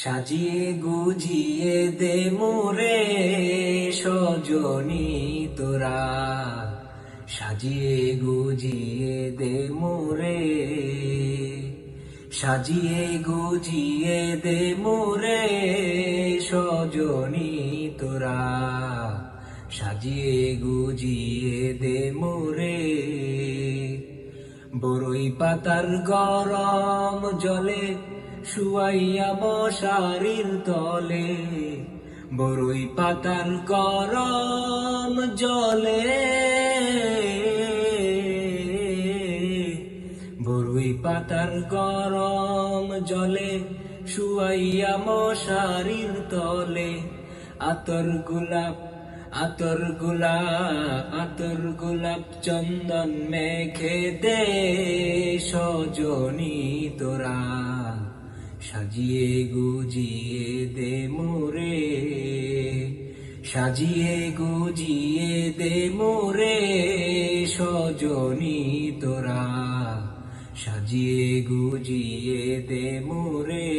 সাজিয়ে গুজিয়ে দে মোরে সজনী তোরা, সাজিয়ে গুজিয়ে দে মোরে, সাজিয়ে গুজিয়ে দে মোরে সজনী তোরা, সাজিয়ে গুজিয়ে দে মোরে। বরই পাতার গরম জলে শুয়াইয়া মশারির তলে, বরই পাতার গরম জলে, বরই পাতার গরম জলে শুয়াইয়া মশারির তলে, আতর গোলাপ আতর গোলাপ আতর গোলাপ চন্দন মেখে দে সজনী তোরা, সাজিয়ে গুজিয়ে দে মোরে, সাজিয়ে গুজিয়ে দে মোরে সজনী তোরা, সাজিয়ে গুজিয়ে দে মোরে।